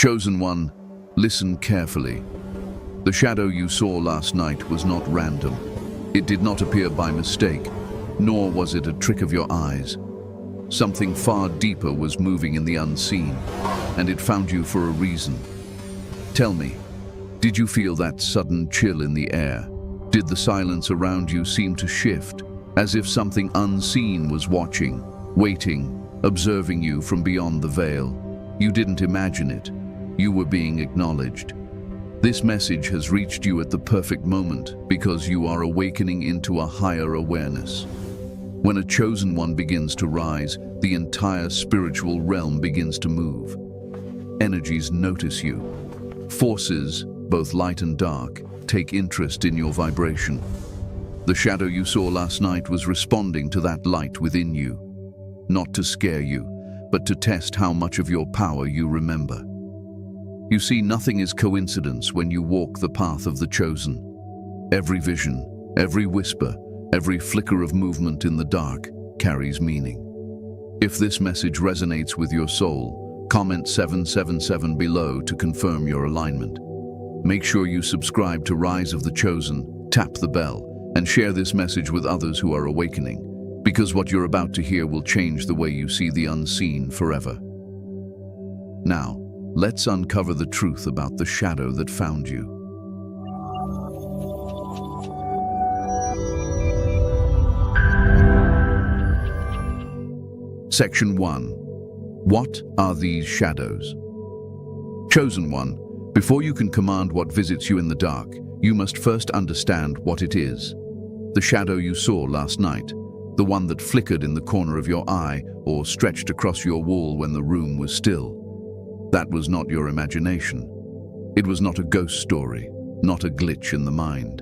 Chosen one, listen carefully. The shadow you saw last night was not random. It did not appear by mistake, nor was it a trick of your eyes. Something far deeper was moving in the unseen, and it found you for a reason. Tell me, did you feel that sudden chill in the air? Did the silence around you seem to shift, as if something unseen was watching, waiting, observing you from beyond the veil? You didn't imagine it. You were being acknowledged. This message has reached you at the perfect moment because you are awakening into a higher awareness. When a chosen one begins to rise, the entire spiritual realm begins to move. Energies notice you. Forces, both light and dark, take interest in your vibration. The shadow you saw last night was responding to that light within you, not to scare you, but to test how much of your power you remember. You see, nothing is coincidence when you walk the path of the chosen. Every vision, every whisper, every flicker of movement in the dark carries meaning. If this message resonates with your soul, comment 777 below to confirm your alignment. Make sure you subscribe to Rise of the Chosen, tap the bell, and share this message with others who are awakening, because what you're about to hear will change the way you see the unseen forever. Now, let's uncover the truth about the shadow that found you. Section 1. What are these shadows? Chosen one, before you can command what visits you in the dark, you must first understand what it is. The shadow you saw last night, the one that flickered in the corner of your eye or stretched across your wall when the room was still. That was not your imagination. It was not a ghost story, not a glitch in the mind.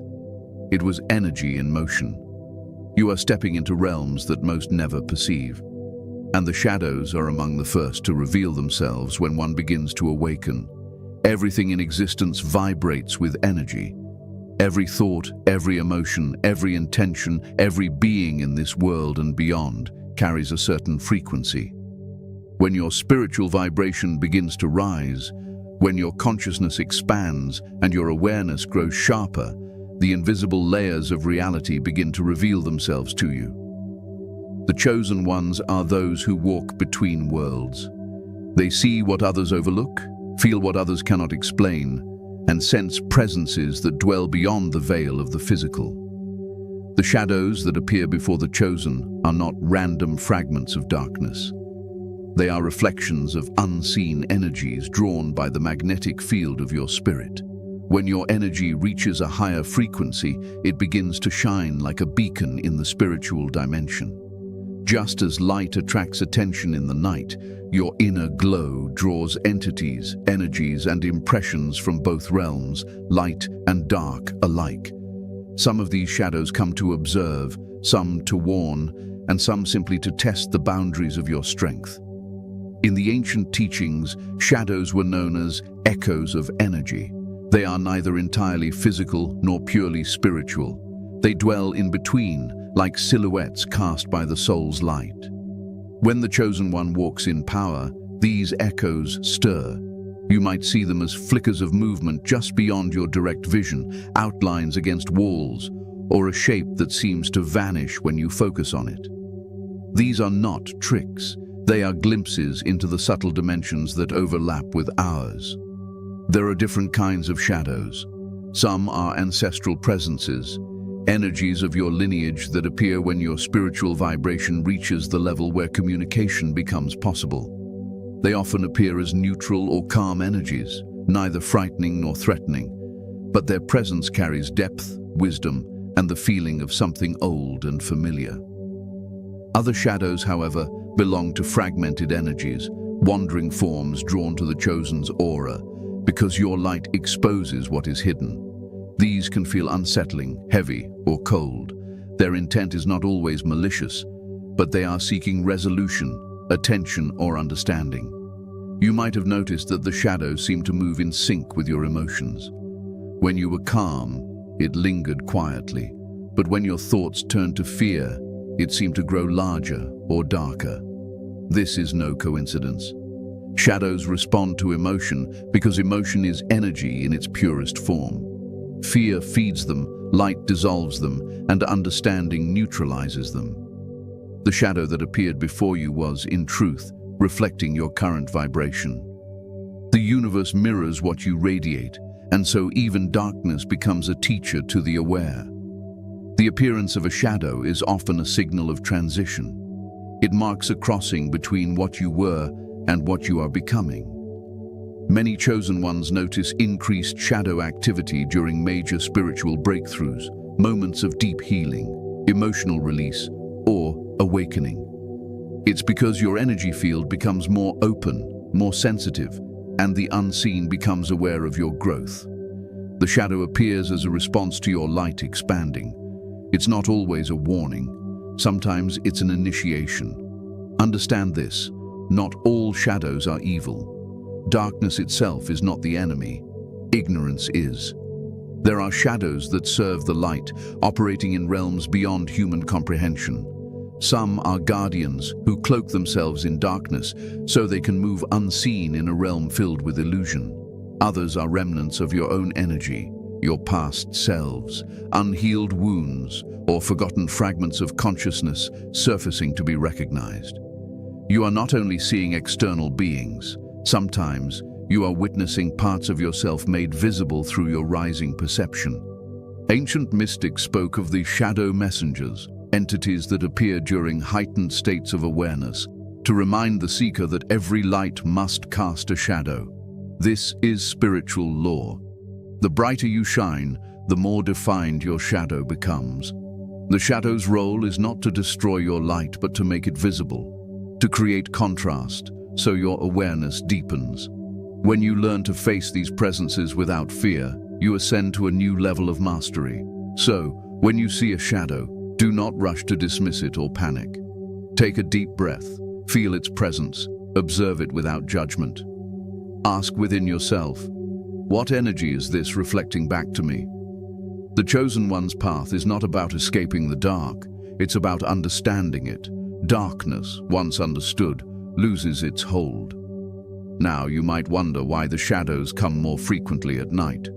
It was energy in motion. You are stepping into realms that most never perceive. And the shadows are among the first to reveal themselves when one begins to awaken. Everything in existence vibrates with energy. Every thought, every emotion, every intention, every being in this world and beyond carries a certain frequency. When your spiritual vibration begins to rise, when your consciousness expands and your awareness grows sharper, the invisible layers of reality begin to reveal themselves to you. The chosen ones are those who walk between worlds. They see what others overlook, feel what others cannot explain, and sense presences that dwell beyond the veil of the physical. The shadows that appear before the chosen are not random fragments of darkness. They are reflections of unseen energies drawn by the magnetic field of your spirit. When your energy reaches a higher frequency, it begins to shine like a beacon in the spiritual dimension. Just as light attracts attention in the night, your inner glow draws entities, energies, and impressions from both realms, light and dark alike. Some of these shadows come to observe, some to warn, and some simply to test the boundaries of your strength. In the ancient teachings, shadows were known as echoes of energy. They are neither entirely physical nor purely spiritual. They dwell in between, like silhouettes cast by the soul's light. When the chosen one walks in power, these echoes stir. You might see them as flickers of movement just beyond your direct vision, outlines against walls, or a shape that seems to vanish when you focus on it. These are not tricks. They are glimpses into the subtle dimensions that overlap with ours. There are different kinds of shadows. Some are ancestral presences, energies of your lineage that appear when your spiritual vibration reaches the level where communication becomes possible. They often appear as neutral or calm energies, neither frightening nor threatening, but their presence carries depth, wisdom, and the feeling of something old and familiar. Other shadows, however, belong to fragmented energies, wandering forms drawn to the chosen's aura, because your light exposes what is hidden. These can feel unsettling, heavy, or cold. Their intent is not always malicious, but they are seeking resolution, attention, or understanding. You might have noticed that the shadows seem to move in sync with your emotions. When you were calm, it lingered quietly, but when your thoughts turned to fear, it seemed to grow larger or darker. This is no coincidence. Shadows respond to emotion because emotion is energy in its purest form. Fear feeds them, light dissolves them, and understanding neutralizes them. The shadow that appeared before you was, in truth, reflecting your current vibration. The universe mirrors what you radiate, and so even darkness becomes a teacher to the aware. The appearance of a shadow is often a signal of transition. It marks a crossing between what you were and what you are becoming. Many chosen ones notice increased shadow activity during major spiritual breakthroughs, moments of deep healing, emotional release, or awakening. It's because your energy field becomes more open, more sensitive, and the unseen becomes aware of your growth. The shadow appears as a response to your light expanding. It's not always a warning. Sometimes it's an initiation. Understand this: not all shadows are evil. Darkness itself is not the enemy. Ignorance is. There are shadows that serve the light, operating in realms beyond human comprehension. Some are guardians who cloak themselves in darkness so they can move unseen in a realm filled with illusion. Others are remnants of your own energy, your past selves, unhealed wounds, or forgotten fragments of consciousness surfacing to be recognized. You are not only seeing external beings, sometimes you are witnessing parts of yourself made visible through your rising perception. Ancient mystics spoke of the shadow messengers, entities that appear during heightened states of awareness, to remind the seeker that every light must cast a shadow. This is spiritual law. The brighter you shine, the more defined your shadow becomes. The shadow's role is not to destroy your light, but to make it visible, to create contrast, so your awareness deepens. When you learn to face these presences without fear, you ascend to a new level of mastery. So, when you see a shadow, do not rush to dismiss it or panic. Take a deep breath, feel its presence, observe it without judgment. Ask within yourself, what energy is this reflecting back to me? The chosen one's path is not about escaping the dark, it's about understanding it. Darkness, once understood, loses its hold. Now you might wonder why the shadows come more frequently at night.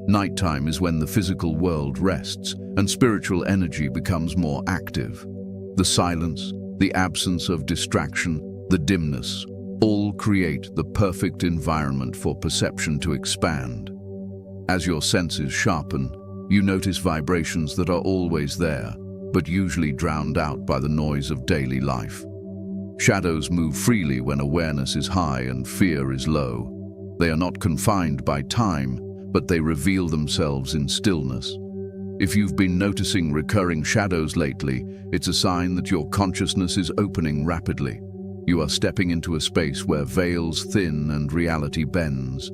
Nighttime is when the physical world rests and spiritual energy becomes more active. The silence, the absence of distraction, the dimness, all create the perfect environment for perception to expand. As your senses sharpen, you notice vibrations that are always there, but usually drowned out by the noise of daily life. Shadows move freely when awareness is high and fear is low. They are not confined by time, but they reveal themselves in stillness. If you've been noticing recurring shadows lately, it's a sign that your consciousness is opening rapidly. You are stepping into a space where veils thin and reality bends.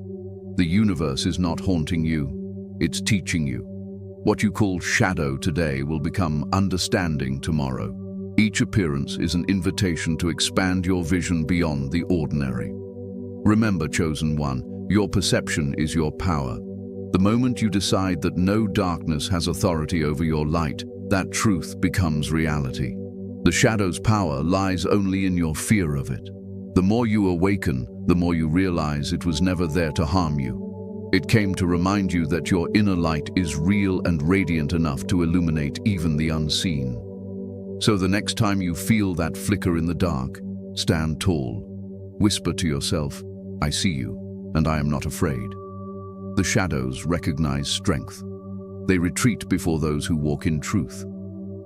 The universe is not haunting you, it's teaching you. What you call shadow today will become understanding tomorrow. Each appearance is an invitation to expand your vision beyond the ordinary. Remember, chosen one, your perception is your power. The moment you decide that no darkness has authority over your light, that truth becomes reality. The shadow's power lies only in your fear of it. The more you awaken, the more you realize it was never there to harm you. It came to remind you that your inner light is real and radiant enough to illuminate even the unseen. So the next time you feel that flicker in the dark, stand tall. Whisper to yourself, I see you, and I am not afraid. The shadows recognize strength. They retreat before those who walk in truth.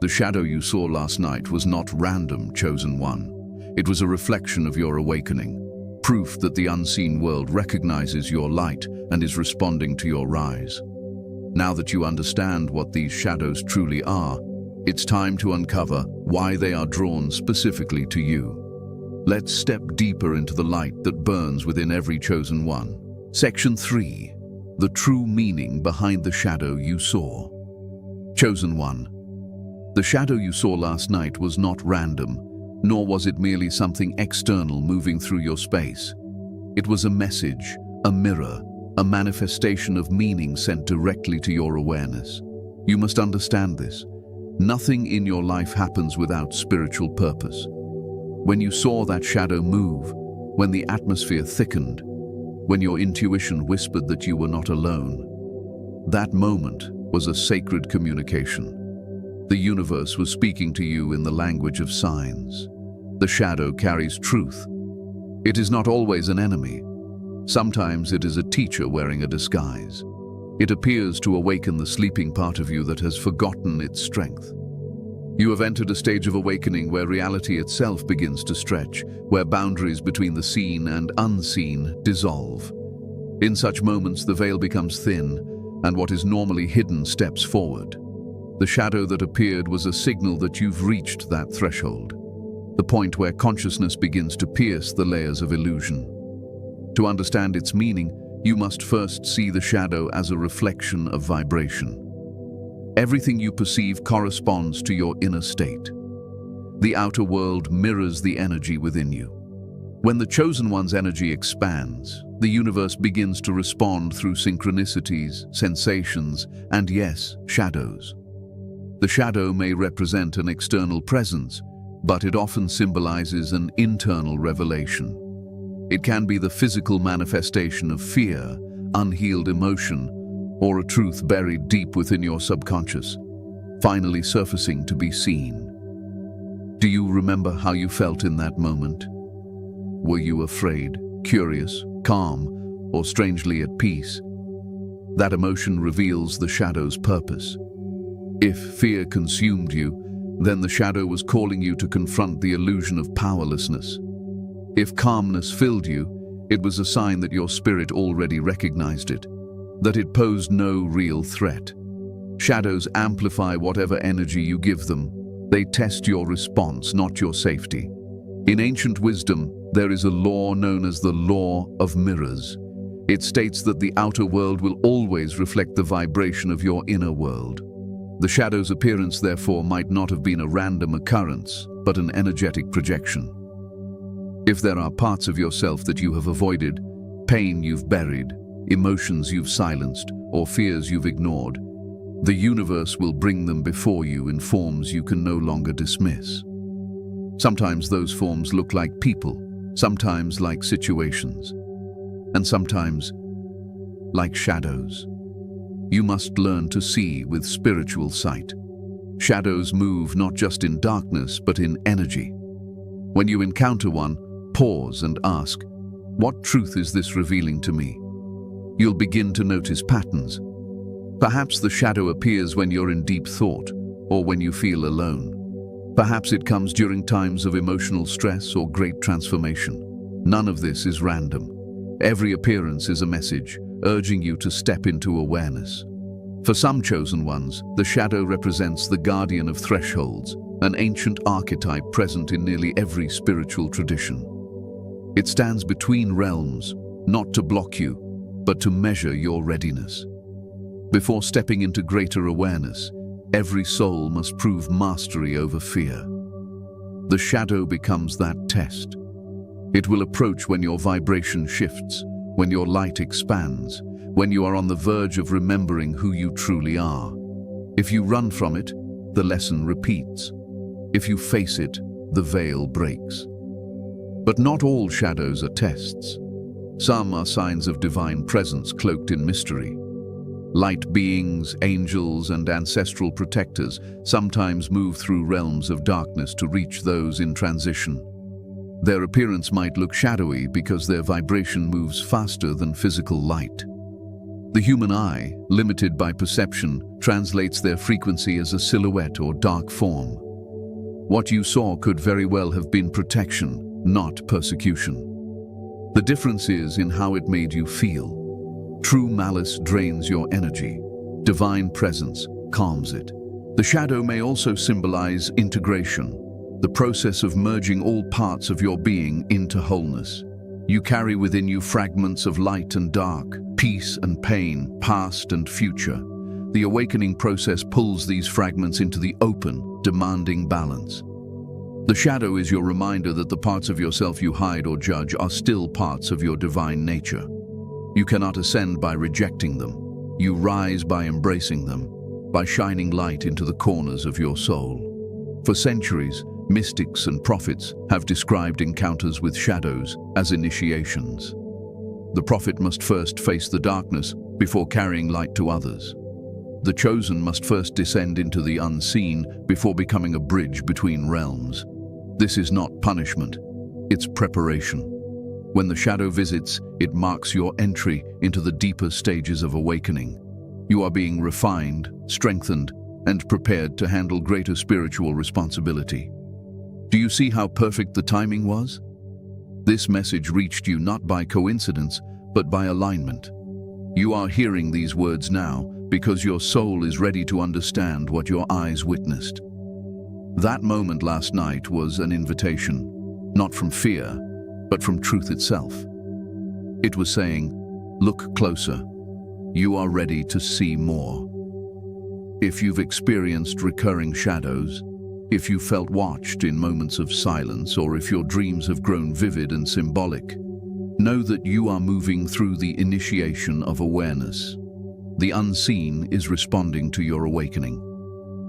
The shadow you saw last night was not random, chosen one. It was a reflection of your awakening, proof that the unseen world recognizes your light and is responding to your rise. Now that you understand what these shadows truly are, it's time to uncover why they are drawn specifically to you. Let's step deeper into the light that burns within every chosen one. Section 3. The true meaning behind the shadow you saw. Chosen one. The shadow you saw last night was not random, nor was it merely something external moving through your space. It was a message, a mirror, a manifestation of meaning sent directly to your awareness. You must understand this. Nothing in your life happens without spiritual purpose. When you saw that shadow move, when the atmosphere thickened, when your intuition whispered that you were not alone. That moment was a sacred communication. The universe was speaking to you in the language of signs. The shadow carries truth. It is not always an enemy. Sometimes it is a teacher wearing a disguise. It appears to awaken the sleeping part of you that has forgotten its strength. You have entered a stage of awakening where reality itself begins to stretch, where boundaries between the seen and unseen dissolve. In such moments, the veil becomes thin, and what is normally hidden steps forward. The shadow that appeared was a signal that you've reached that threshold, the point where consciousness begins to pierce the layers of illusion. To understand its meaning, you must first see the shadow as a reflection of vibration. Everything you perceive corresponds to your inner state. The outer world mirrors the energy within you. When the chosen one's energy expands, the universe begins to respond through synchronicities, sensations, and yes, shadows. The shadow may represent an external presence, but it often symbolizes an internal revelation. It can be the physical manifestation of fear, unhealed emotion, or a truth buried deep within your subconscious, finally surfacing to be seen. Do you remember how you felt in that moment? Were you afraid, curious, calm, or strangely at peace? That emotion reveals the shadow's purpose. If fear consumed you, then the shadow was calling you to confront the illusion of powerlessness. If calmness filled you, it was a sign that your spirit already recognized it, that it posed no real threat. Shadows amplify whatever energy you give them. They test your response, not your safety. In ancient wisdom, there is a law known as the law of mirrors. It states that the outer world will always reflect the vibration of your inner world. The shadow's appearance, therefore, might not have been a random occurrence, but an energetic projection. If there are parts of yourself that you have avoided, pain you've buried, emotions you've silenced, or fears you've ignored, the universe will bring them before you in forms you can no longer dismiss. Sometimes those forms look like people, sometimes like situations, and sometimes like shadows. You must learn to see with spiritual sight. Shadows move not just in darkness, but in energy. When you encounter one, pause and ask, what truth is this revealing to me? You'll begin to notice patterns. Perhaps the shadow appears when you're in deep thought, or when you feel alone. Perhaps it comes during times of emotional stress or great transformation. None of this is random. Every appearance is a message, urging you to step into awareness. For some chosen ones, the shadow represents the guardian of thresholds, an ancient archetype present in nearly every spiritual tradition. It stands between realms, not to block you, but to measure your readiness. Before stepping into greater awareness, every soul must prove mastery over fear. The shadow becomes that test. It will approach when your vibration shifts, when your light expands, when you are on the verge of remembering who you truly are. If you run from it, the lesson repeats. If you face it, the veil breaks. But not all shadows are tests. Some are signs of divine presence cloaked in mystery. Light beings, angels, and ancestral protectors sometimes move through realms of darkness to reach those in transition. Their appearance might look shadowy because their vibration moves faster than physical light. The human eye, limited by perception, translates their frequency as a silhouette or dark form. What you saw could very well have been protection, not persecution. The difference is in how it made you feel. True malice drains your energy. Divine presence calms it. The shadow may also symbolize integration, the process of merging all parts of your being into wholeness. You carry within you fragments of light and dark, peace and pain, past and future. The awakening process pulls these fragments into the open, demanding balance. The shadow is your reminder that the parts of yourself you hide or judge are still parts of your divine nature. You cannot ascend by rejecting them. You rise by embracing them, by shining light into the corners of your soul. For centuries, Mystics and prophets have described encounters with shadows as initiations. The prophet must first face the darkness before carrying light to others. The chosen must first descend into the unseen before becoming a bridge between realms. This is not punishment, it's preparation. When the shadow visits, it marks your entry into the deeper stages of awakening. You are being refined, strengthened, and prepared to handle greater spiritual responsibility. Do you see how perfect the timing was? This message reached you not by coincidence, but by alignment. You are hearing these words now because your soul is ready to understand what your eyes witnessed. That moment last night was an invitation, not from fear, but from truth itself. It was saying, look closer. You are ready to see more. If you've experienced recurring shadows, if you felt watched in moments of silence, or if your dreams have grown vivid and symbolic, know that you are moving through the initiation of awareness. The unseen is responding to your awakening.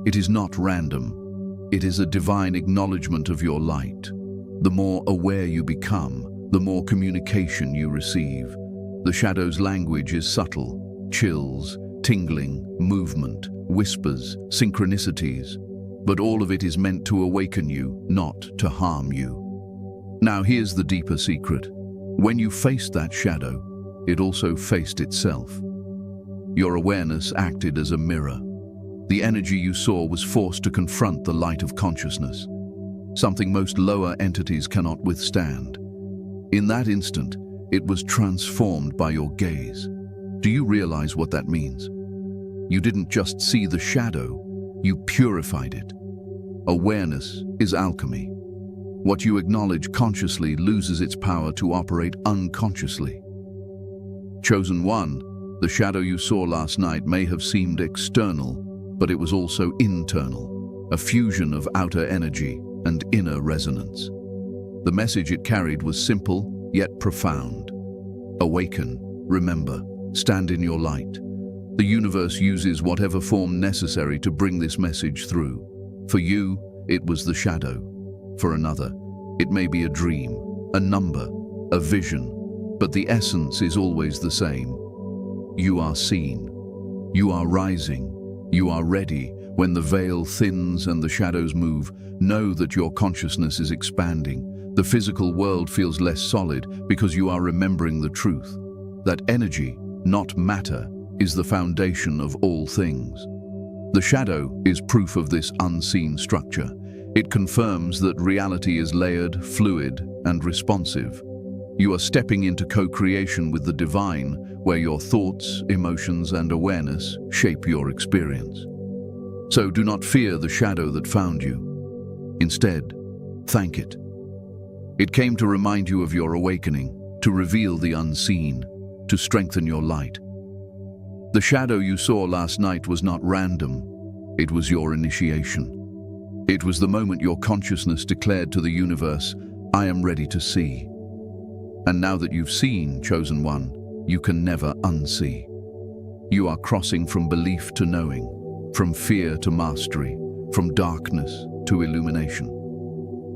It is not random. It is a divine acknowledgement of your light. The more aware you become, the more communication you receive. The shadow's language is subtle: chills, tingling, movement, whispers, synchronicities. But all of it is meant to awaken you, not to harm you. Now here's the deeper secret. When you faced that shadow, it also faced itself. Your awareness acted as a mirror. The energy you saw was forced to confront the light of consciousness, something most lower entities cannot withstand. In that instant, it was transformed by your gaze. Do you realize what that means? You didn't just see the shadow, you purified it. Awareness is alchemy. What you acknowledge consciously loses its power to operate unconsciously. Chosen one, the shadow you saw last night may have seemed external, but it was also internal, a fusion of outer energy and inner resonance. The message it carried was simple, yet profound. Awaken, remember, stand in your light. The universe uses whatever form necessary to bring this message through. For you, it was the shadow. For another, it may be a dream, a number, a vision, but the essence is always the same. You are seen. You are rising. You are ready. When the veil thins and the shadows move, know that your consciousness is expanding. The physical world feels less solid because you are remembering the truth. That energy, not matter, is the foundation of all things. The shadow is proof of this unseen structure. It confirms that reality is layered, fluid, and responsive. You are stepping into co-creation with the divine, where your thoughts, emotions, and awareness shape your experience. So do not fear the shadow that found you. Instead, thank it. It came to remind you of your awakening, to reveal the unseen, to strengthen your light. The shadow you saw last night was not random. It was your initiation. It was the moment your consciousness declared to the universe, I am ready to see. And now that you've seen, chosen one, you can never unsee. You are crossing from belief to knowing, from fear to mastery, from darkness to illumination.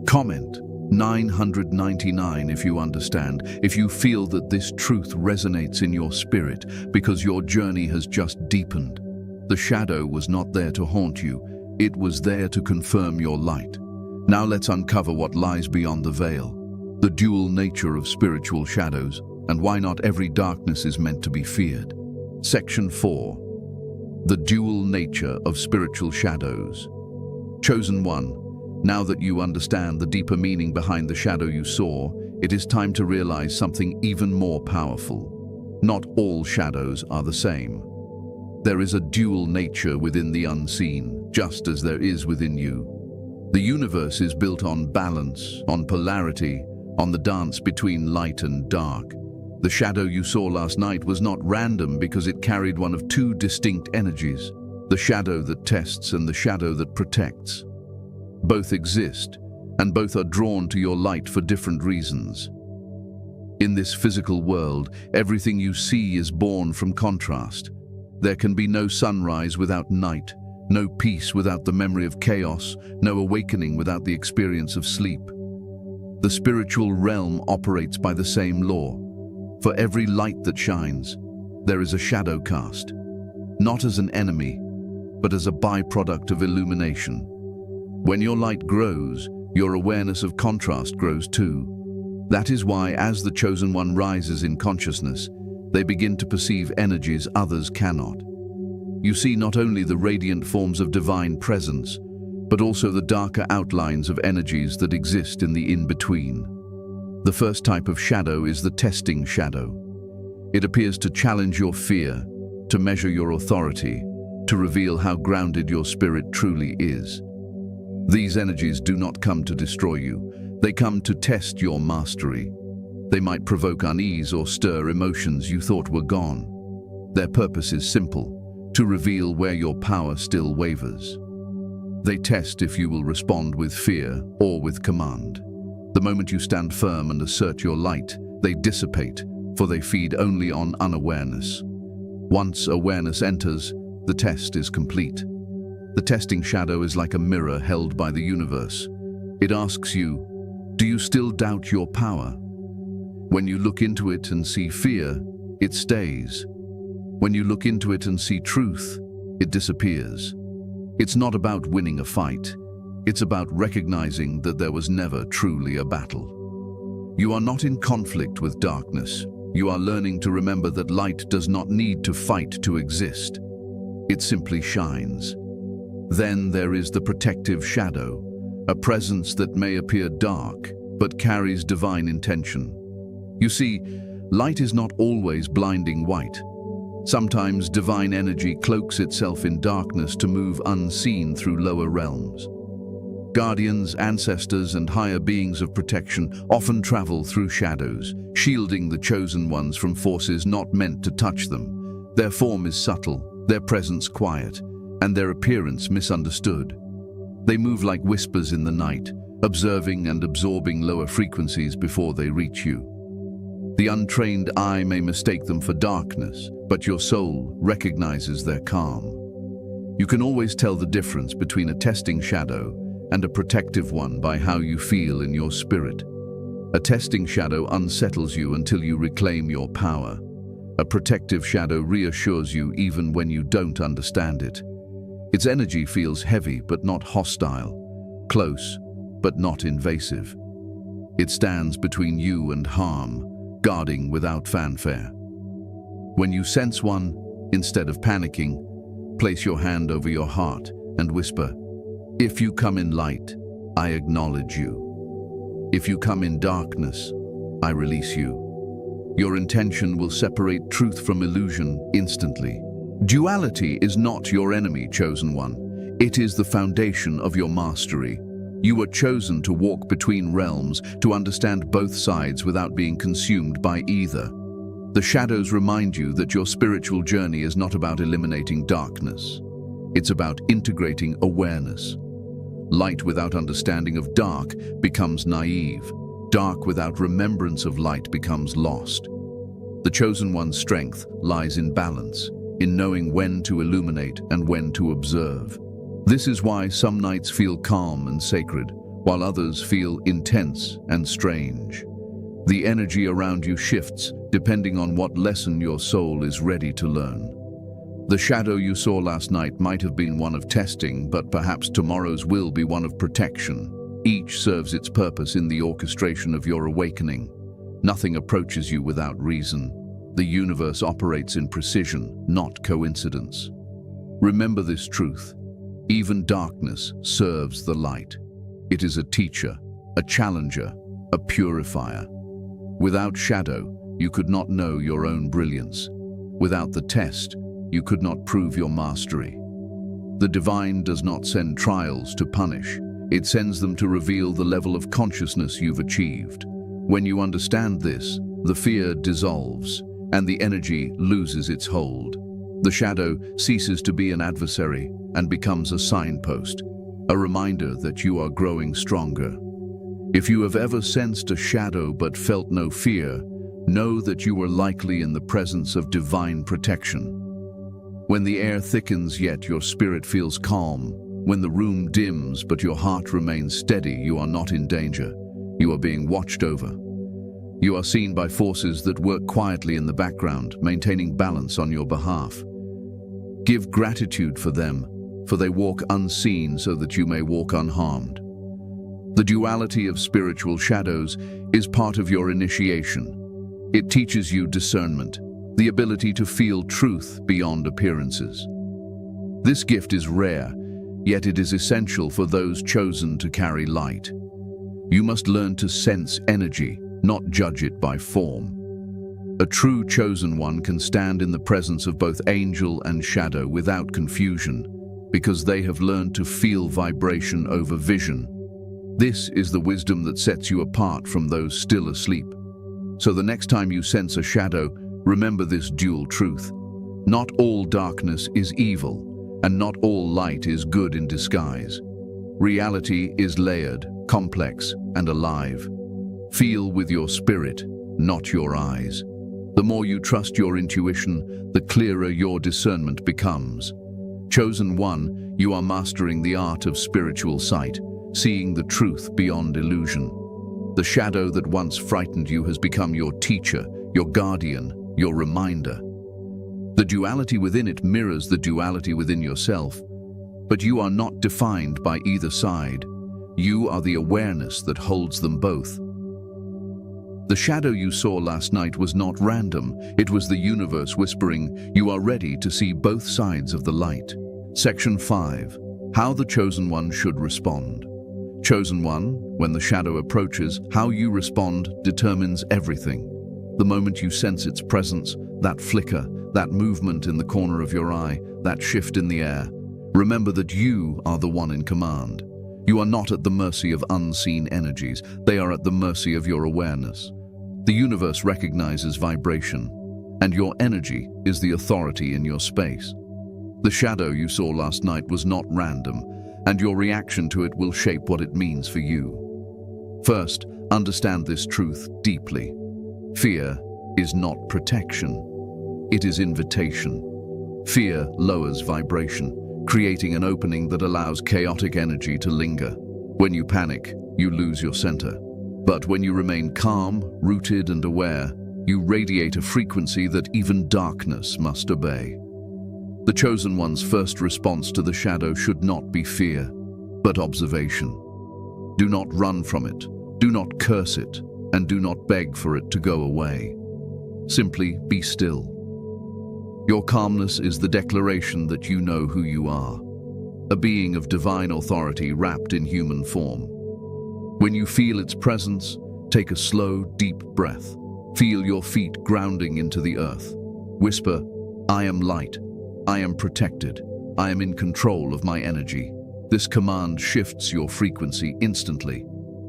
Comment 999 if you understand, if you feel that this truth resonates in your spirit, because your journey has just deepened. The shadow was not there to haunt you, it was there to confirm your light. Now let's uncover what lies beyond the veil, the dual nature of spiritual shadows, and why not every darkness is meant to be feared. Section 4. The dual nature of spiritual shadows. Chosen one, now that you understand the deeper meaning behind the shadow you saw, it is time to realize something even more powerful. Not all shadows are the same. There is a dual nature within the unseen, just as there is within you. The universe is built on balance, on polarity, on the dance between light and dark. The shadow you saw last night was not random because it carried one of two distinct energies, the shadow that tests and the shadow that protects. Both exist, and both are drawn to your light for different reasons. In this physical world, everything you see is born from contrast. There can be no sunrise without night, No peace without the memory of chaos, no awakening without the experience of sleep. The spiritual realm operates by the same law. For every light that shines, there is a shadow cast, not as an enemy, but as a byproduct of illumination. When your light grows, your awareness of contrast grows too. That is why, as the Chosen One rises in consciousness, they begin to perceive energies others cannot. You see not only the radiant forms of divine presence, but also the darker outlines of energies that exist in the in-between. The first type of shadow is the testing shadow. It appears to challenge your fear, to measure your authority, to reveal how grounded your spirit truly is. These energies do not come to destroy you. They come to test your mastery. They might provoke unease or stir emotions you thought were gone. Their purpose is simple: to reveal where your power still wavers. They test if you will respond with fear or with command. The moment you stand firm and assert your light, they dissipate, for they feed only on unawareness. Once awareness enters, the test is complete. The testing shadow is like a mirror held by the universe. It asks you, do you still doubt your power? When you look into it and see fear, it stays. When you look into it and see truth, it disappears. It's not about winning a fight. It's about recognizing that there was never truly a battle. You are not in conflict with darkness. You are learning to remember that light does not need to fight to exist. It simply shines. Then there is the protective shadow, a presence that may appear dark, but carries divine intention. You see, light is not always blinding white. Sometimes divine energy cloaks itself in darkness to move unseen through lower realms. Guardians, ancestors, and higher beings of protection often travel through shadows, shielding the chosen ones from forces not meant to touch them. Their form is subtle, their presence quiet, and their appearance misunderstood. They move like whispers in the night, observing and absorbing lower frequencies before they reach you. The untrained eye may mistake them for darkness, but your soul recognizes their calm. You can always tell the difference between a testing shadow and a protective one by how you feel in your spirit. A testing shadow unsettles you until you reclaim your power. A protective shadow reassures you even when you don't understand it. Its energy feels heavy but not hostile, close but not invasive. It stands between you and harm, guarding without fanfare. When you sense one, instead of panicking, place your hand over your heart and whisper, "If you come in light, I acknowledge you. If you come in darkness, I release you." Your intention will separate truth from illusion instantly. Duality is not your enemy, Chosen One. It is the foundation of your mastery. You were chosen to walk between realms, to understand both sides without being consumed by either. The shadows remind you that your spiritual journey is not about eliminating darkness. It's about integrating awareness. Light without understanding of dark becomes naive. Dark without remembrance of light becomes lost. The Chosen One's strength lies in balance, in knowing when to illuminate and when to observe. This is why some nights feel calm and sacred, while others feel intense and strange. The energy around you shifts depending on what lesson your soul is ready to learn. The shadow you saw last night might have been one of testing, but perhaps tomorrow's will be one of protection. Each serves its purpose in the orchestration of your awakening. Nothing approaches you without reason. The universe operates in precision, not coincidence. Remember this truth. Even darkness serves the light. It is a teacher, a challenger, a purifier. Without shadow, you could not know your own brilliance. Without the test, you could not prove your mastery. The divine does not send trials to punish. It sends them to reveal the level of consciousness you've achieved. When you understand this, the fear dissolves, and the energy loses its hold. The shadow ceases to be an adversary and becomes a signpost, a reminder that you are growing stronger. If you have ever sensed a shadow but felt no fear, know that you were likely in the presence of divine protection. When the air thickens yet your spirit feels calm, when the room dims but your heart remains steady, you are not in danger. You are being watched over. You are seen by forces that work quietly in the background, maintaining balance on your behalf. Give gratitude for them, for they walk unseen so that you may walk unharmed. The duality of spiritual shadows is part of your initiation. It teaches you discernment, the ability to feel truth beyond appearances. This gift is rare, yet it is essential for those chosen to carry light. You must learn to sense energy, not judge it by form. A true chosen one can stand in the presence of both angel and shadow without confusion, because they have learned to feel vibration over vision. This is the wisdom that sets you apart from those still asleep. So the next time you sense a shadow, remember this dual truth. Not all darkness is evil, and not all light is good in disguise. Reality is layered, complex, and alive. Feel with your spirit, not your eyes. The more you trust your intuition, the clearer your discernment becomes. Chosen one, you are mastering the art of spiritual sight, seeing the truth beyond illusion. The shadow that once frightened you has become your teacher, your guardian, your reminder. The duality within it mirrors the duality within yourself, but you are not defined by either side. You are the awareness that holds them both. The shadow you saw last night was not random. It was the universe whispering, you are ready to see both sides of the light. Section 5. How the Chosen One should respond. Chosen One, when the shadow approaches, how you respond determines everything. The moment you sense its presence, that flicker, that movement in the corner of your eye, that shift in the air, remember that you are the one in command. You are not at the mercy of unseen energies. They are at the mercy of your awareness. The universe recognizes vibration, and your energy is the authority in your space. The shadow you saw last night was not random, and your reaction to it will shape what it means for you. First, understand this truth deeply. Fear is not protection. It is invitation. Fear lowers vibration, creating an opening that allows chaotic energy to linger. When you panic, you lose your center. But when you remain calm, rooted and aware, you radiate a frequency that even darkness must obey. The Chosen One's first response to the shadow should not be fear, but observation. Do not run from it, do not curse it, and do not beg for it to go away. Simply be still. Your calmness is the declaration that you know who you are, a being of divine authority wrapped in human form. When you feel its presence, take a slow, deep breath. Feel your feet grounding into the earth. Whisper, I am light. I am protected. I am in control of my energy. This command shifts your frequency instantly.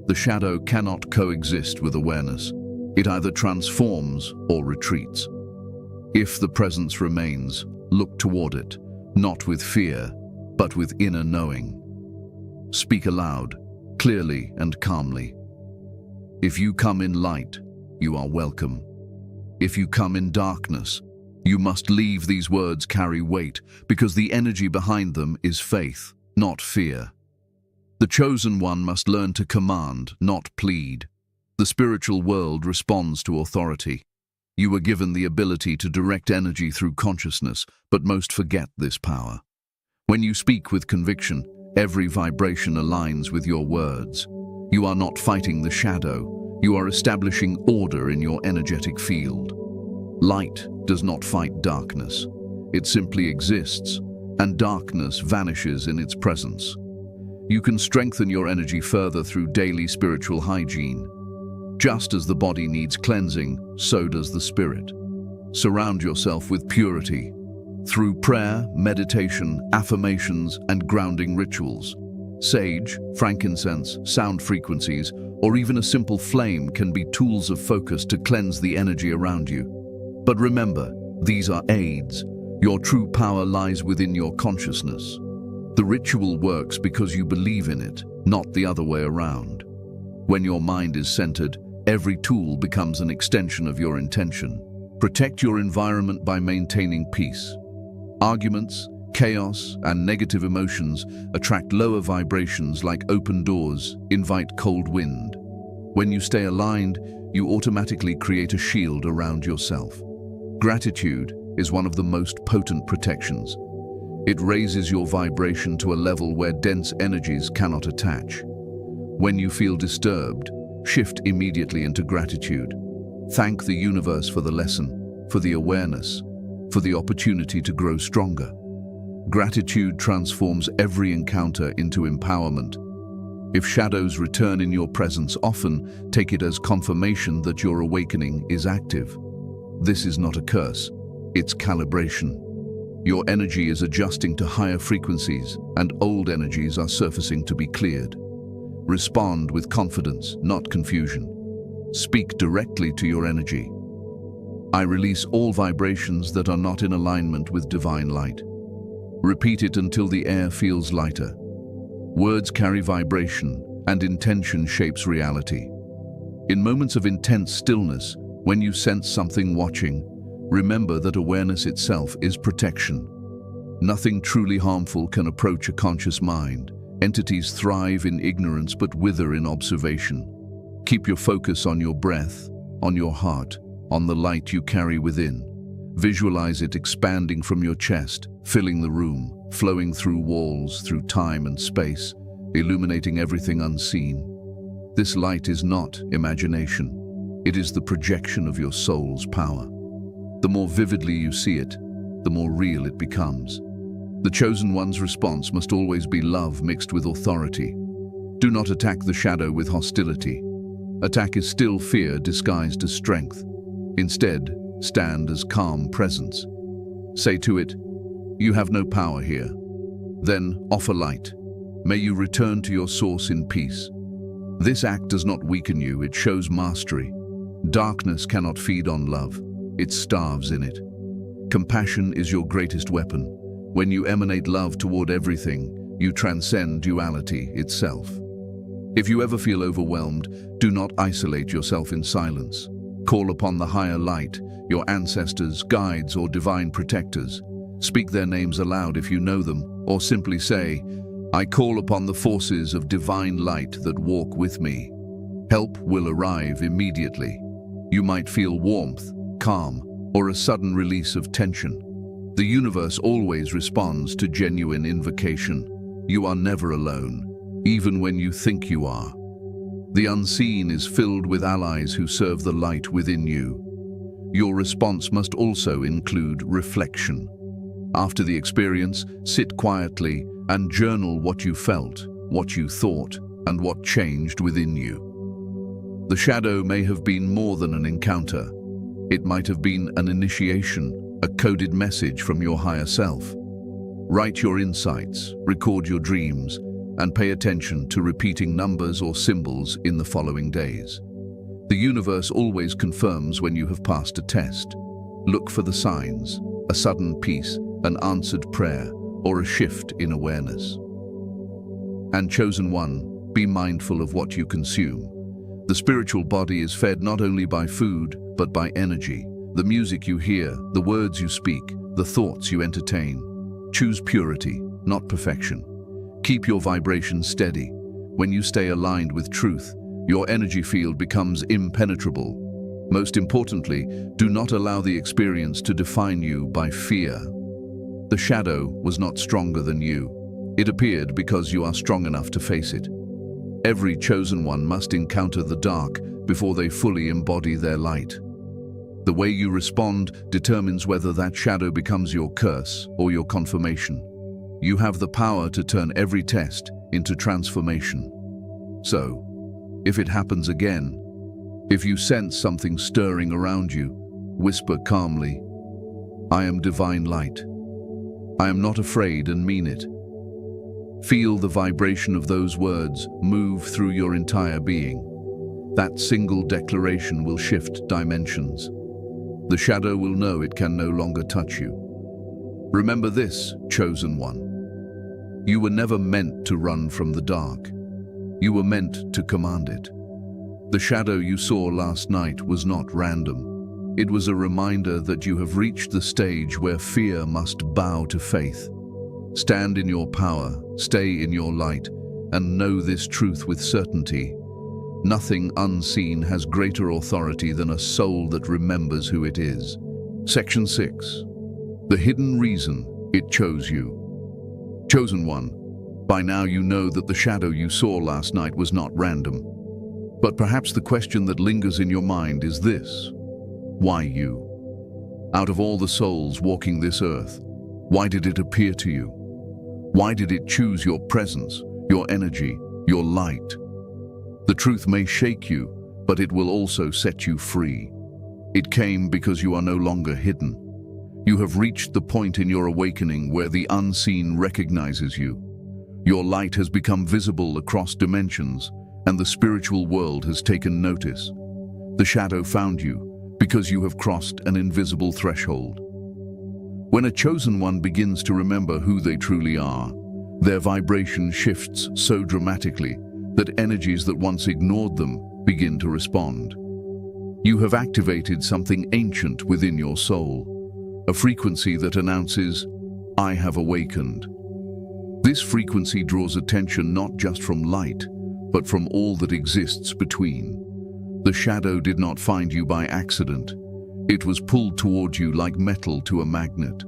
The shadow cannot coexist with awareness. It either transforms or retreats. If the presence remains, look toward it, not with fear, but with inner knowing. Speak aloud, clearly and calmly. If you come in light, you are welcome. If you come in darkness, you must leave. These words carry weight because the energy behind them is faith, not fear. The Chosen One must learn to command, not plead. The spiritual world responds to authority. You were given the ability to direct energy through consciousness, but most forget this power. When you speak with conviction, every vibration aligns with your words. You are not fighting the shadow. You are establishing order in your energetic field. Light does not fight darkness. It simply exists, and darkness vanishes in its presence. You can strengthen your energy further through daily spiritual hygiene. Just as the body needs cleansing, so does the spirit. Surround yourself with purity through prayer, meditation, affirmations, and grounding rituals. Sage, frankincense, sound frequencies, or even a simple flame can be tools of focus to cleanse the energy around you. But remember, these are aids. Your true power lies within your consciousness. The ritual works because you believe in it, not the other way around. When your mind is centered, every tool becomes an extension of your intention. Protect your environment by maintaining peace. Arguments, chaos, and negative emotions attract lower vibrations like open doors, invite cold wind. When you stay aligned, you automatically create a shield around yourself. Gratitude is one of the most potent protections. It raises your vibration to a level where dense energies cannot attach. When you feel disturbed, shift immediately into gratitude. Thank the universe for the lesson, for the awareness, for the opportunity to grow stronger. Gratitude transforms every encounter into empowerment. If shadows return in your presence often, take it as confirmation that your awakening is active. This is not a curse, it's calibration. Your energy is adjusting to higher frequencies, and old energies are surfacing to be cleared. Respond with confidence, not confusion. Speak directly to your energy. I release all vibrations that are not in alignment with divine light. Repeat it until the air feels lighter. Words carry vibration, and intention shapes reality. In moments of intense stillness, when you sense something watching, remember that awareness itself is protection. Nothing truly harmful can approach a conscious mind. Entities thrive in ignorance but wither in observation. Keep your focus on your breath, on your heart, on the light you carry within. Visualize it expanding from your chest, filling the room, flowing through walls, through time and space, illuminating everything unseen. This light is not imagination. It is the projection of your soul's power. The more vividly you see it, the more real it becomes. The chosen one's response must always be love mixed with authority. Do not attack the shadow with hostility. Attack is still fear disguised as strength. Instead, stand as calm presence. Say to it, "You have no power here." Then offer light. May you return to your source in peace. This act does not weaken you, it shows mastery. Darkness cannot feed on love, it starves in it. Compassion is your greatest weapon. When you emanate love toward everything, you transcend duality itself. If you ever feel overwhelmed, do not isolate yourself in silence. Call upon the higher light, your ancestors, guides, or divine protectors. Speak their names aloud if you know them, or simply say, "I call upon the forces of divine light that walk with me." Help will arrive immediately. You might feel warmth, calm, or a sudden release of tension. The universe always responds to genuine invocation. You are never alone, even when you think you are. The unseen is filled with allies who serve the light within you. Your response must also include reflection. After the experience, sit quietly and journal what you felt, what you thought, and what changed within you. The shadow may have been more than an encounter. It might have been an initiation, a coded message from your higher self. Write your insights, record your dreams, and pay attention to repeating numbers or symbols in the following days. The universe always confirms when you have passed a test. Look for the signs, a sudden peace, an answered prayer, or a shift in awareness. And chosen one, be mindful of what you consume. The spiritual body is fed not only by food, but by energy. The music you hear, the words you speak, the thoughts you entertain. Choose purity, not perfection. Keep your vibration steady. When you stay aligned with truth, your energy field becomes impenetrable. Most importantly, do not allow the experience to define you by fear. The shadow was not stronger than you. It appeared because you are strong enough to face it. Every chosen one must encounter the dark before they fully embody their light. The way you respond determines whether that shadow becomes your curse or your confirmation. You have the power to turn every test into transformation. So, if it happens again, if you sense something stirring around you, whisper calmly, "I am divine light. I am not afraid," and mean it. Feel the vibration of those words move through your entire being. That single declaration will shift dimensions. The shadow will know it can no longer touch you. Remember this, chosen one. You were never meant to run from the dark. You were meant to command it. The shadow you saw last night was not random. It was a reminder that you have reached the stage where fear must bow to faith. Stand in your power, stay in your light, and know this truth with certainty. Nothing unseen has greater authority than a soul that remembers who it is. Section 6. The hidden reason it chose you. Chosen one, by now you know that the shadow you saw last night was not random. But perhaps the question that lingers in your mind is this: why you? Out of all the souls walking this earth, why did it appear to you? Why did it choose your presence, your energy, your light? The truth may shake you, but it will also set you free. It came because you are no longer hidden. You have reached the point in your awakening where the unseen recognizes you. Your light has become visible across dimensions, and the spiritual world has taken notice. The shadow found you because you have crossed an invisible threshold. When a chosen one begins to remember who they truly are, their vibration shifts so dramatically that energies that once ignored them begin to respond. You have activated something ancient within your soul, a frequency that announces, "I have awakened." This frequency draws attention not just from light, but from all that exists between. The shadow did not find you by accident. It was pulled toward you like metal to a magnet.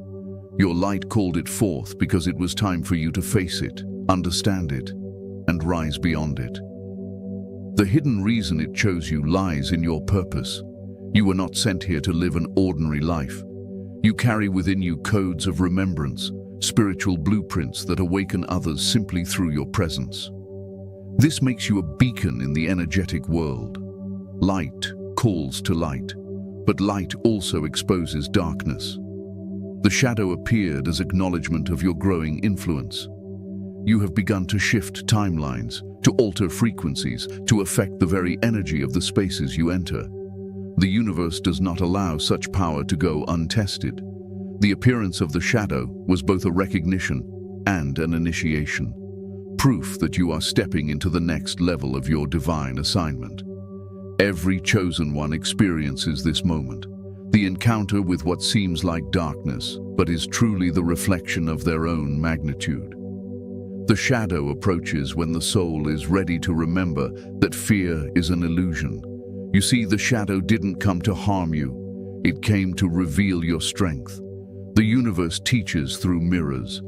Your light called it forth because it was time for you to face it, understand it, and rise beyond it. The hidden reason it chose you lies in your purpose. You were not sent here to live an ordinary life. You carry within you codes of remembrance, spiritual blueprints that awaken others simply through your presence. This makes you a beacon in the energetic world. Light calls to light, but light also exposes darkness. The shadow appeared as acknowledgement of your growing influence. You have begun to shift timelines, to alter frequencies, to affect the very energy of the spaces you enter. The universe does not allow such power to go untested. The appearance of the shadow was both a recognition and an initiation, proof that you are stepping into the next level of your divine assignment. Every chosen one experiences this moment, the encounter with what seems like darkness, but is truly the reflection of their own magnitude. The shadow approaches when the soul is ready to remember that fear is an illusion. You see, the shadow didn't come to harm you. It came to reveal your strength. The universe teaches through mirrors,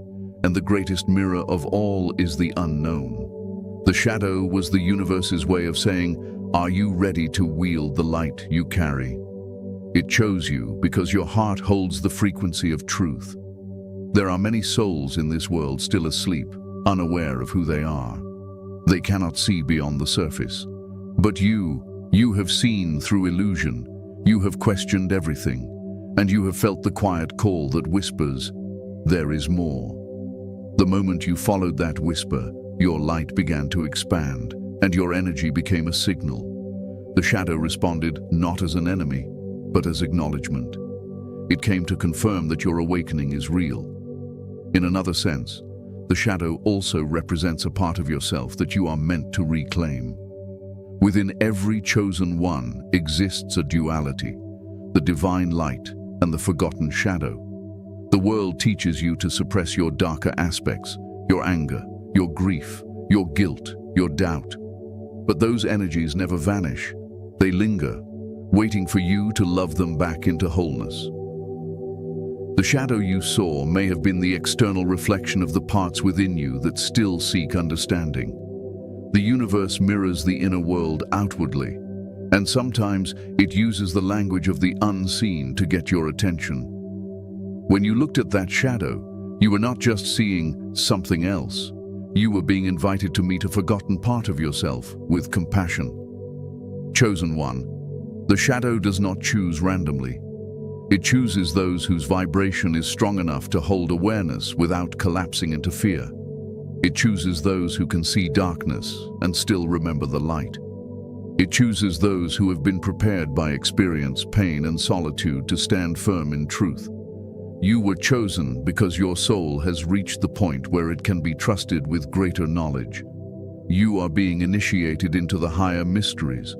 and the greatest mirror of all is the unknown. The shadow was the universe's way of saying, "Are you ready to wield the light you carry?" It chose you because your heart holds the frequency of truth. There are many souls in this world still asleep, unaware of who they are. They cannot see beyond the surface. But you have seen through illusion. You have questioned everything, and you have felt the quiet call that whispers, "There is more." The moment you followed that whisper, your light began to expand, and your energy became a signal. The shadow responded not as an enemy, but as acknowledgement. It came to confirm that your awakening is real. In another sense, the shadow also represents a part of yourself that you are meant to reclaim. Within every chosen one exists a duality, the divine light and the forgotten shadow. The world teaches you to suppress your darker aspects, your anger, your grief, your guilt, your doubt. But those energies never vanish. They linger, waiting for you to love them back into wholeness. The shadow you saw may have been the external reflection of the parts within you that still seek understanding. The universe mirrors the inner world outwardly, and sometimes it uses the language of the unseen to get your attention. When you looked at that shadow, you were not just seeing something else. You were being invited to meet a forgotten part of yourself with compassion. Chosen one, the shadow does not choose randomly. It chooses those whose vibration is strong enough to hold awareness without collapsing into fear. It chooses those who can see darkness and still remember the light. It chooses those who have been prepared by experience, pain, and solitude to stand firm in truth. You were chosen because your soul has reached the point where it can be trusted with greater knowledge. You are being initiated into the higher mysteries,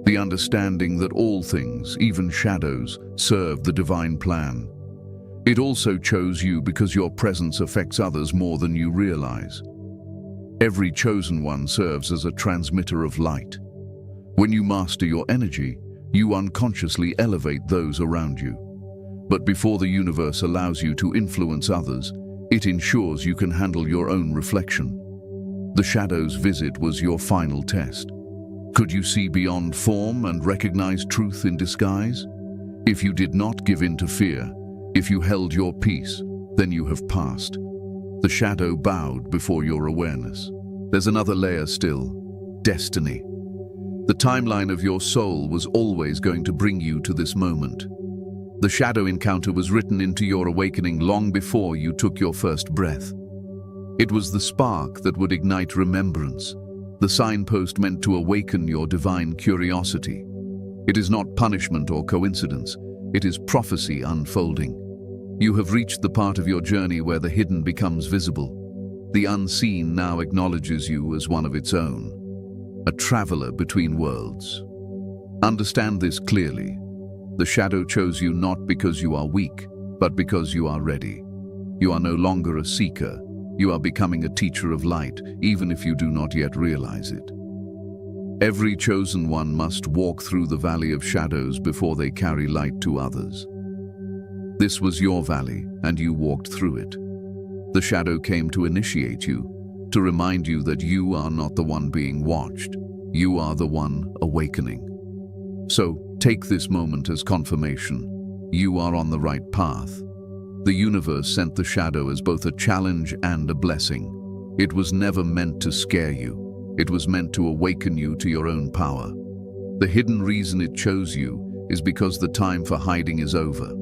The understanding that all things, even shadows, serve the divine plan. It also chose you because your presence affects others more than you realize. Every chosen one serves as a transmitter of light. When you master your energy, you unconsciously elevate those around you. But before the universe allows you to influence others, it ensures you can handle your own reflection. The shadow's visit was your final test. Could you see beyond form and recognize truth in disguise? If you did not give in to fear, if you held your peace, then you have passed. The shadow bowed before your awareness. There's another layer still: destiny. The timeline of your soul was always going to bring you to this moment. The shadow encounter was written into your awakening long before you took your first breath. It was the spark that would ignite remembrance, the signpost meant to awaken your divine curiosity. It is not punishment or coincidence, it is prophecy unfolding. You have reached the part of your journey where the hidden becomes visible. The unseen now acknowledges you as one of its own, a traveler between worlds. Understand this clearly. The shadow chose you not because you are weak, but because you are ready. You are no longer a seeker. You are becoming a teacher of light, even if you do not yet realize it. Every chosen one must walk through the valley of shadows before they carry light to others. This was your valley, and you walked through it. The shadow came to initiate you, to remind you that you are not the one being watched. You are the one awakening. So, take this moment as confirmation. You are on the right path. The universe sent the shadow as both a challenge and a blessing. It was never meant to scare you. It was meant to awaken you to your own power. The hidden reason it chose you is because the time for hiding is over.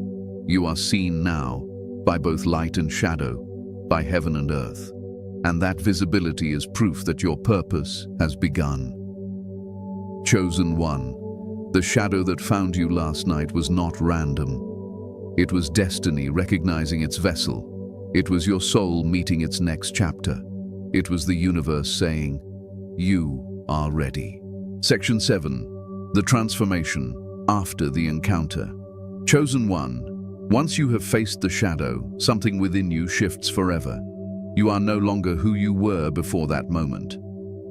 You are seen now by both light and shadow, by heaven and earth. And that visibility is proof that your purpose has begun. Chosen one. The shadow that found you last night was not random. It was destiny recognizing its vessel. It was your soul meeting its next chapter. It was the universe saying, "You are ready." Section 7. The transformation after the encounter. Chosen one. Once you have faced the shadow, something within you shifts forever. You are no longer who you were before that moment.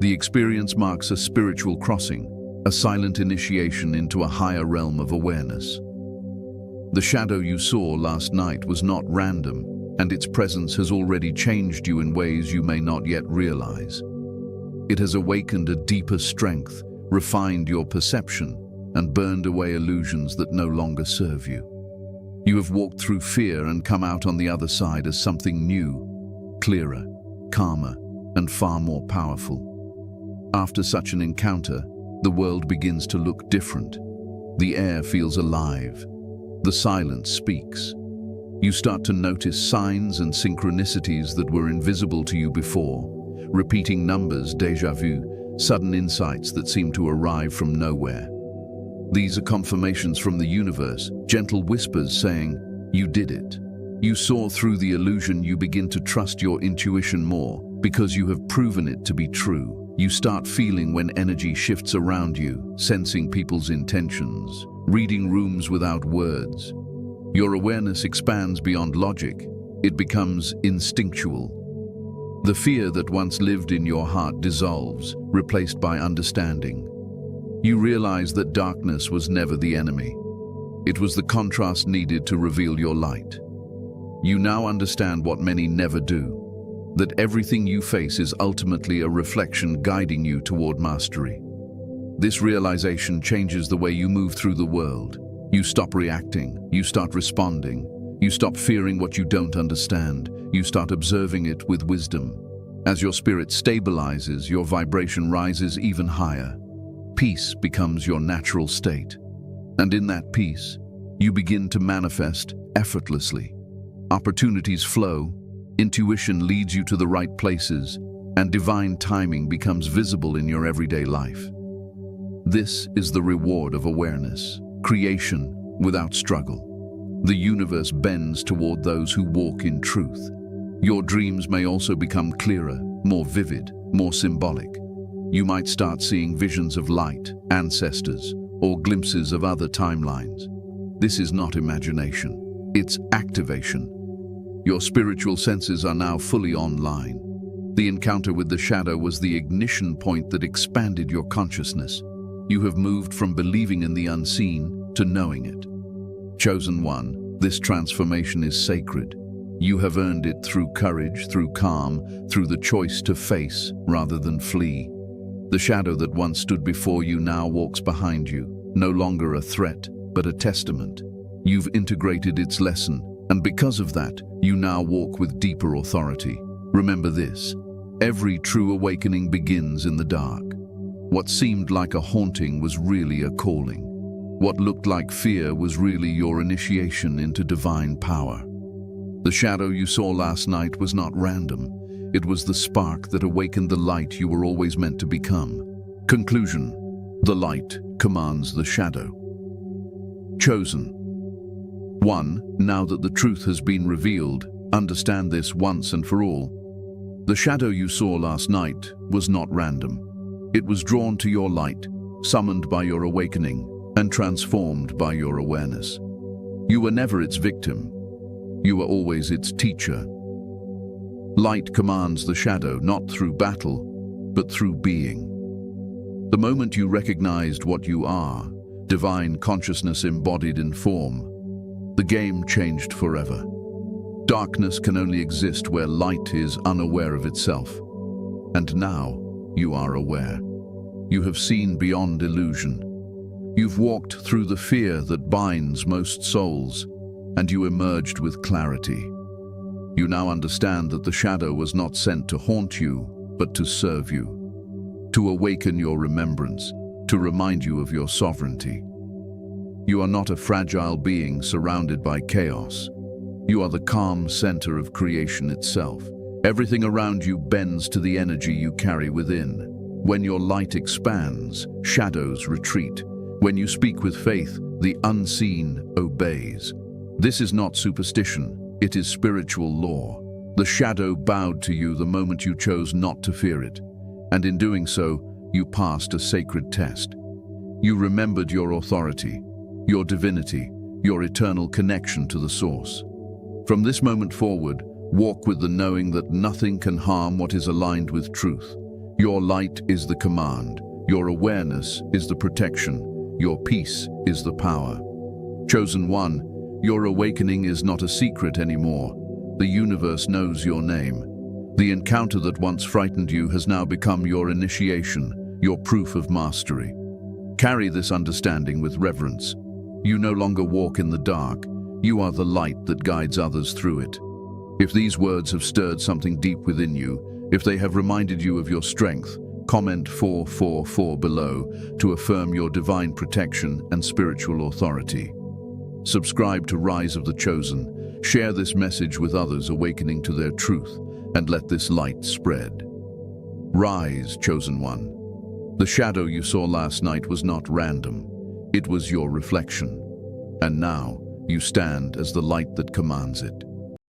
The experience marks a spiritual crossing, a silent initiation into a higher realm of awareness. The shadow you saw last night was not random, and its presence has already changed you in ways you may not yet realize. It has awakened a deeper strength, refined your perception, and burned away illusions that no longer serve you. You have walked through fear and come out on the other side as something new, clearer, calmer, and far more powerful. After such an encounter, the world begins to look different. The air feels alive. The silence speaks. You start to notice signs and synchronicities that were invisible to you before. Repeating numbers, déjà vu, sudden insights that seem to arrive from nowhere. These are confirmations from the universe, gentle whispers saying, "You did it." You saw through the illusion. You begin to trust your intuition more because you have proven it to be true. You start feeling when energy shifts around you, sensing people's intentions, reading rooms without words. Your awareness expands beyond logic. It becomes instinctual. The fear that once lived in your heart dissolves, replaced by understanding. You realize that darkness was never the enemy. It was the contrast needed to reveal your light. You now understand what many never do, that everything you face is ultimately a reflection guiding you toward mastery. This realization changes the way you move through the world. You stop reacting, you start responding, you stop fearing what you don't understand, you start observing it with wisdom. As your spirit stabilizes, your vibration rises even higher. Peace becomes your natural state. And in that peace, you begin to manifest effortlessly. Opportunities flow, intuition leads you to the right places, and divine timing becomes visible in your everyday life. This is the reward of awareness, creation without struggle. The universe bends toward those who walk in truth. Your dreams may also become clearer, more vivid, more symbolic. You might start seeing visions of light, ancestors, or glimpses of other timelines. This is not imagination, it's activation. Your spiritual senses are now fully online. The encounter with the shadow was the ignition point that expanded your consciousness. You have moved from believing in the unseen to knowing it. Chosen one, this transformation is sacred. You have earned it through courage, through calm, through the choice to face rather than flee. The shadow that once stood before you now walks behind you, no longer a threat, but a testament. You've integrated its lesson, and because of that, you now walk with deeper authority. Remember this: every true awakening begins in the dark. What seemed like a haunting was really a calling. What looked like fear was really your initiation into divine power. The shadow you saw last night was not random. It was the spark that awakened the light you were always meant to become. Conclusion: the light commands the shadow. Chosen one, now that the truth has been revealed, understand this once and for all. The shadow you saw last night was not random. It was drawn to your light, summoned by your awakening, and transformed by your awareness. You were never its victim. You were always its teacher. Light commands the shadow not through battle, but through being. The moment you recognized what you are, divine consciousness embodied in form, the game changed forever. Darkness can only exist where light is unaware of itself. And now you are aware. You have seen beyond illusion. You've walked through the fear that binds most souls, and you emerged with clarity. You now understand that the shadow was not sent to haunt you, but to serve you, to awaken your remembrance, to remind you of your sovereignty. You are not a fragile being surrounded by chaos. You are the calm center of creation itself. Everything around you bends to the energy you carry within. When your light expands, shadows retreat. When you speak with faith, the unseen obeys. This is not superstition, it is spiritual law. The shadow bowed to you the moment you chose not to fear it, and in doing so, you passed a sacred test. You remembered your authority, your divinity, your eternal connection to the source. From this moment forward, walk with the knowing that nothing can harm what is aligned with truth. Your light is the command, your awareness is the protection, your peace is the power. Chosen one, your awakening is not a secret anymore. The universe knows your name. The encounter that once frightened you has now become your initiation, your proof of mastery. Carry this understanding with reverence. You no longer walk in the dark. You are the light that guides others through it. If these words have stirred something deep within you, if they have reminded you of your strength, comment 444 below to affirm your divine protection and spiritual authority. Subscribe to Rise of the Chosen. Share this message with others awakening to their truth, and let this light spread. Rise, Chosen One. The shadow you saw last night was not random. It was your reflection. And now, you stand as the light that commands it.